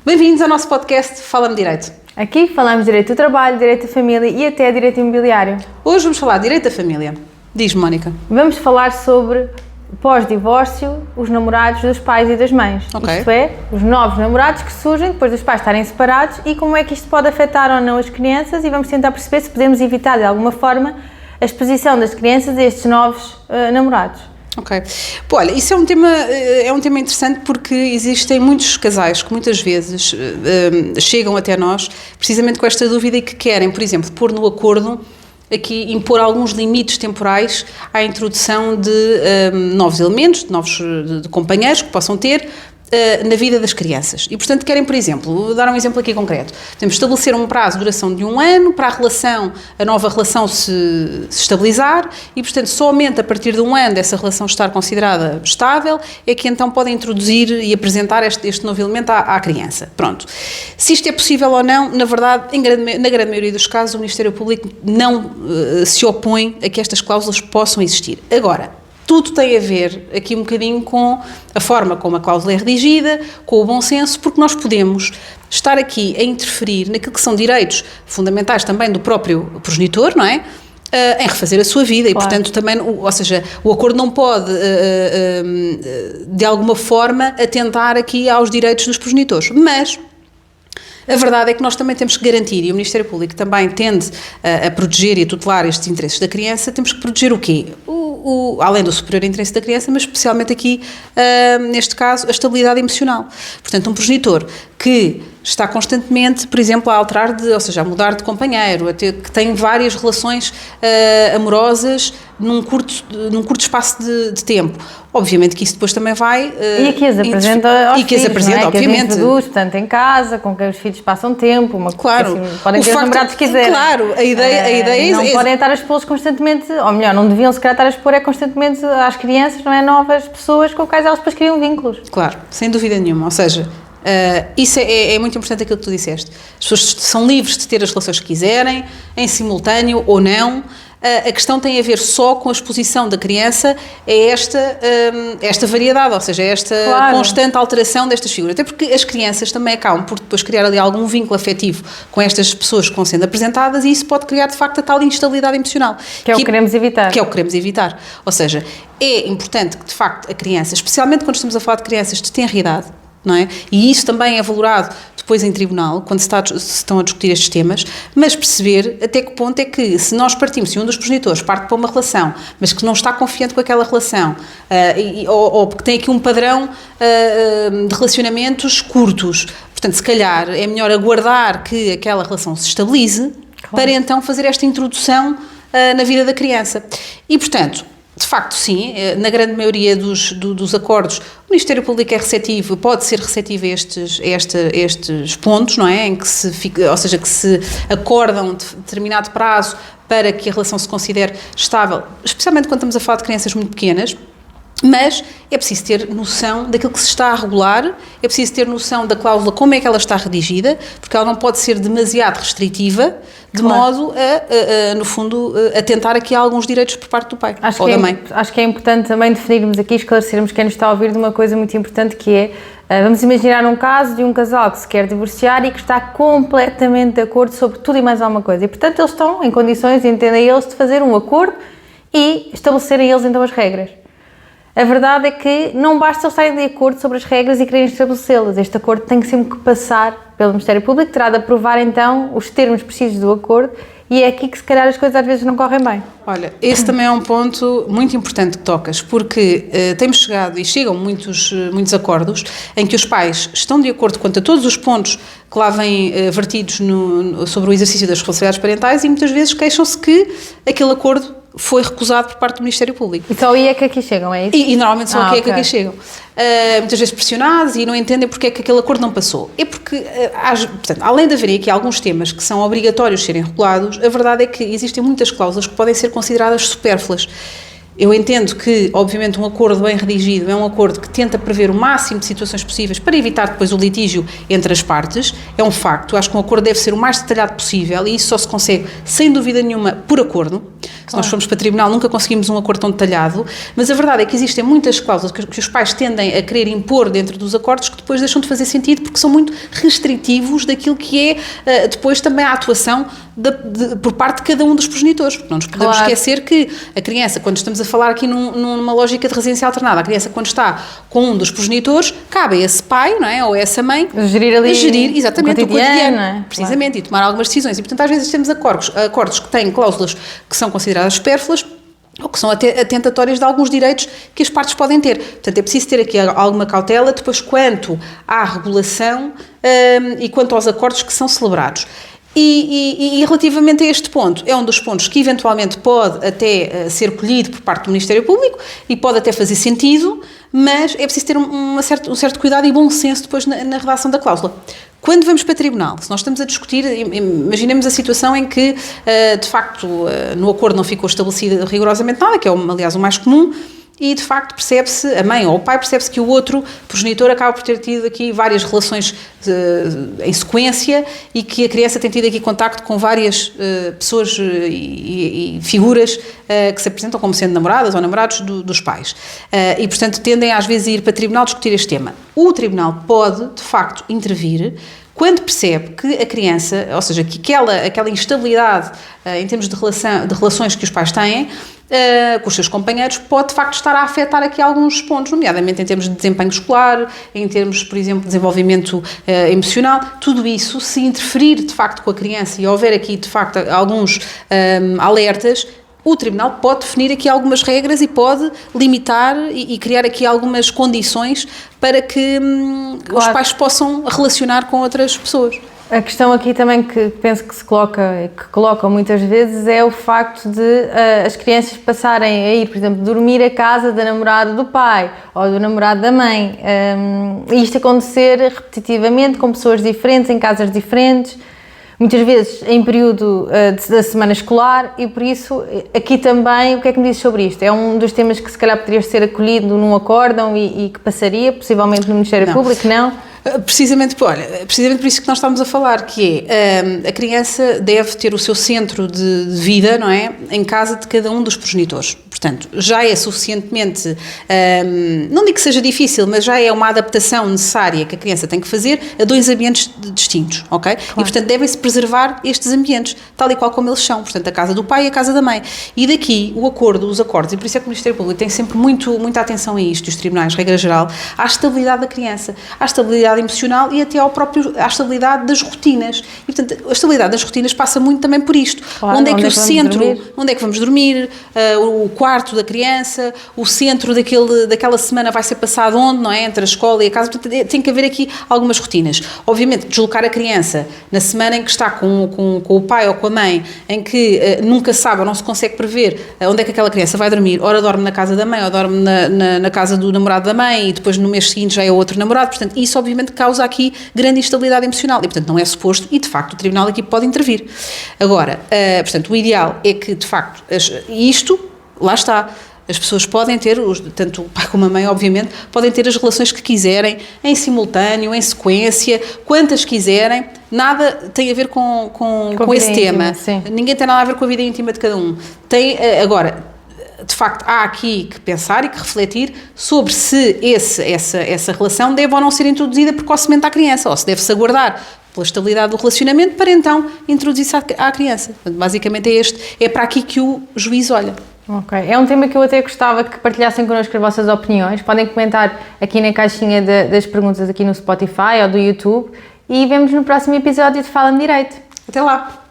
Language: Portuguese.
Bem-vindos ao nosso podcast Fala-me Direito. Aqui falamos direito do trabalho, direito da família e até direito imobiliário. Hoje vamos falar de direito da família. Diz-me, Mónica. Vamos falar sobre pós-divórcio, os namorados dos pais e das mães. Ok. Isto é, os novos namorados que surgem depois dos pais estarem separados e como é que isto pode afetar ou não as crianças, e vamos tentar perceber se podemos evitar de alguma forma a exposição das crianças a estes novos namorados. Ok. Pô, olha, isso é um tema interessante porque existem muitos casais que muitas vezes chegam até nós precisamente com esta dúvida e que querem, por exemplo, pôr no acordo aqui, impor alguns limites temporais à introdução de novos elementos, de companheiros que possam ter na vida das crianças. E, portanto, querem, por exemplo, vou dar um exemplo aqui concreto. Podemos estabelecer um prazo de duração de 1 ano para a nova relação se estabilizar e, portanto, somente a partir de 1 ano dessa relação estar considerada estável é que então podem introduzir e apresentar este novo elemento à criança. Pronto. Se isto é possível ou não, na verdade, na grande maioria dos casos, o Ministério Público não se opõe a que estas cláusulas possam existir. Agora, tudo tem a ver aqui um bocadinho com a forma como a cláusula é redigida, com o bom senso, porque nós podemos estar aqui a interferir naquilo que são direitos fundamentais também do próprio progenitor, não é? Em refazer a sua vida. Claro. E, portanto, também, ou seja, o acordo não pode, de alguma forma, atentar aqui aos direitos dos progenitores. Mas a verdade é que nós também temos que garantir, e o Ministério Público também tende a proteger e a tutelar estes interesses da criança, temos que proteger o quê? Além do superior interesse da criança, mas especialmente aqui, neste caso, a estabilidade emocional. Portanto, um progenitor que está constantemente, por exemplo, a alterar ou seja, a mudar de companheiro, que tem várias relações amorosas num curto espaço de tempo. Obviamente que isso depois também vai... e que as apresenta aos filhos, e que as apresenta, não é? obviamente. Que as introduz, portanto, em casa, com quem os filhos passam tempo, claro. Assim, podem ter os namorados que quiserem. Claro, a ideia não podem estar a expô-los constantemente, ou melhor, não deviam se calhar estar a expor constantemente às crianças, não é? Novas pessoas com quais elas depois criam vínculos. Claro, sem dúvida nenhuma, ou seja... isso é muito importante aquilo que tu disseste. As pessoas são livres de ter as relações que quiserem, em simultâneo ou não. A questão tem a ver só com a exposição da criança a esta variedade, ou seja, esta constante alteração destas figuras. Até porque as crianças também acabam por depois criar ali algum vínculo afetivo com estas pessoas que vão sendo apresentadas e isso pode criar, de facto, a tal instabilidade emocional. Que é o que queremos evitar. Que é o que queremos evitar. Ou seja, é importante que, de facto, a criança, especialmente quando estamos a falar de crianças de tenra idade, não é? E isso também é valorado depois em tribunal, quando se estão a discutir estes temas, mas perceber até que ponto é que, se nós partimos, se um dos progenitores parte para uma relação, mas que não está confiante com aquela relação, ou porque tem aqui um padrão de relacionamentos curtos, portanto, se calhar é melhor aguardar que aquela relação se estabilize, para então fazer esta introdução na vida da criança. E, portanto, de facto, sim, na grande maioria dos acordos, o Ministério Público é receptivo, pode ser receptivo a estes pontos, não é? Em que ou seja, que se acordam determinado prazo para que a relação se considere estável, especialmente quando estamos a falar de crianças muito pequenas. Mas é preciso ter noção daquilo que se está a regular, é preciso ter noção da cláusula, como é que ela está redigida, porque ela não pode ser demasiado restritiva, de modo no fundo, a tentar aqui alguns direitos por parte do pai ou da mãe. Acho que é importante também definirmos aqui, esclarecermos quem nos está a ouvir de uma coisa muito importante que é, vamos imaginar um caso de um casal que se quer divorciar e que está completamente de acordo sobre tudo e mais alguma coisa. E, portanto, eles estão em condições, entendem eles, de fazer um acordo e estabelecerem eles então as regras. A verdade é que não basta eles estarem de acordo sobre as regras e quererem estabelecê-las. Este acordo tem que sempre passar pelo Ministério Público, terá de aprovar então os termos precisos do acordo e é aqui que se calhar as coisas às vezes não correm bem. Olha, esse também é um ponto muito importante que tocas, porque temos chegado e chegam muitos acordos em que os pais estão de acordo quanto a todos os pontos que lá vêm vertidos sobre o exercício das responsabilidades parentais e muitas vezes queixam-se que aquele acordo foi recusado por parte do Ministério Público. E só aí é que aqui chegam, é isso? E normalmente só aqui é que aqui chegam. Muitas vezes pressionados e não entendem porque é que aquele acordo não passou. É porque, portanto, além de haverem aqui alguns temas que são obrigatórios serem regulados, a verdade é que existem muitas cláusulas que podem ser consideradas supérfluas. Eu entendo que, obviamente, um acordo bem redigido é um acordo que tenta prever o máximo de situações possíveis para evitar depois o litígio entre as partes. É um facto. Acho que um acordo deve ser o mais detalhado possível e isso só se consegue, sem dúvida nenhuma, por acordo. Se nós formos para tribunal, nunca conseguimos um acordo tão detalhado, mas a verdade é que existem muitas cláusulas que os pais tendem a querer impor dentro dos acordos que depois deixam de fazer sentido porque são muito restritivos daquilo que é depois também a atuação por parte de cada um dos progenitores, porque não nos podemos esquecer que a criança, quando estamos a falar aqui numa lógica de residência alternada, a criança quando está com um dos progenitores, cabe a esse pai, não é, ou a essa mãe, gerir exatamente o cotidiano, é? Precisamente, e tomar algumas decisões. E, portanto, às vezes temos acordos que têm cláusulas que são consideradas supérfluas, ou que são atentatórias de alguns direitos que as partes podem ter. Portanto, é preciso ter aqui alguma cautela depois quanto à regulação e quanto aos acordos que são celebrados. E relativamente a este ponto, é um dos pontos que eventualmente pode até ser colhido por parte do Ministério Público e pode até fazer sentido, mas é preciso ter um certo cuidado e bom senso depois na redação da cláusula. Quando vamos para tribunal, se nós estamos a discutir, imaginemos a situação em que, de facto, no acordo não ficou estabelecido rigorosamente nada, que é, aliás, o mais comum, e de facto percebe-se, a mãe ou o pai percebe-se que o outro progenitor acaba por ter tido aqui várias relações em sequência e que a criança tem tido aqui contacto com várias pessoas e figuras que se apresentam como sendo namoradas ou namorados dos pais. E, portanto, tendem às vezes a ir para tribunal discutir este tema. O tribunal pode, de facto, intervir quando percebe que a criança, ou seja, que aquela instabilidade em termos de relações que os pais têm com os seus companheiros pode de facto estar a afetar aqui alguns pontos, nomeadamente em termos de desempenho escolar, em termos, por exemplo, de desenvolvimento emocional. Tudo isso, se interferir de facto com a criança e houver aqui de facto alguns alertas, o Tribunal pode definir aqui algumas regras e pode limitar e criar aqui algumas condições para que os pais possam relacionar com outras pessoas. A questão aqui também que penso que se coloca, que colocam muitas vezes, é o facto de as crianças passarem a ir, por exemplo, dormir à casa da namorada do pai ou do namorado da mãe. E isto acontecer repetitivamente com pessoas diferentes, em casas diferentes, muitas vezes em período da semana escolar, e por isso aqui também, o que é que me diz sobre isto? É um dos temas que se calhar poderia ser acolhido num acórdão e que passaria, possivelmente no Ministério Público, não? Precisamente por isso que nós estamos a falar, que é, a criança deve ter o seu centro de vida, não é? Em casa de cada um dos progenitores. Portanto, já é suficientemente, não digo que seja difícil, mas já é uma adaptação necessária que a criança tem que fazer a dois ambientes distintos, ok? Claro. E, portanto, devem-se preservar estes ambientes, tal e qual como eles são. Portanto, a casa do pai e a casa da mãe. E daqui, os acordos, e por isso é que o Ministério Público tem sempre muita atenção a isto, e os tribunais, regra geral, à estabilidade da criança, à estabilidade emocional e até à estabilidade das rotinas. E, portanto, a estabilidade das rotinas passa muito também por isto. Claro, onde é que o centro, onde é que vamos dormir, o quarto da criança, o centro daquela semana vai ser passado onde, não é? Entre a escola e a casa. Portanto, tem que haver aqui algumas rotinas. Obviamente, deslocar a criança na semana em que está com o pai ou com a mãe, em que nunca sabe ou não se consegue prever onde é que aquela criança vai dormir, ora dorme na casa da mãe, ou dorme na casa do namorado da mãe, e depois no mês seguinte já é outro namorado. Portanto, isso obviamente causa aqui grande instabilidade emocional e, portanto, não é suposto, e de facto o Tribunal aqui pode intervir. Agora, portanto, o ideal é que, de facto, lá está, as pessoas podem ter, tanto o pai como a mãe, obviamente, podem ter as relações que quiserem, em simultâneo, em sequência, quantas quiserem, nada tem a ver com esse tema. Sim. Ninguém tem nada a ver com a vida íntima de cada um. Agora, de facto, há aqui que pensar e que refletir sobre se essa relação deve ou não ser introduzida precocemente à criança, ou se deve-se aguardar pela estabilidade do relacionamento para então introduzir-se à criança. Portanto, basicamente é para aqui que o juiz olha. Ok, é um tema que eu até gostava que partilhassem connosco as vossas opiniões. Podem comentar aqui na caixinha das perguntas aqui no Spotify ou do YouTube, e vemos no próximo episódio de Fala-me Direito. Até lá!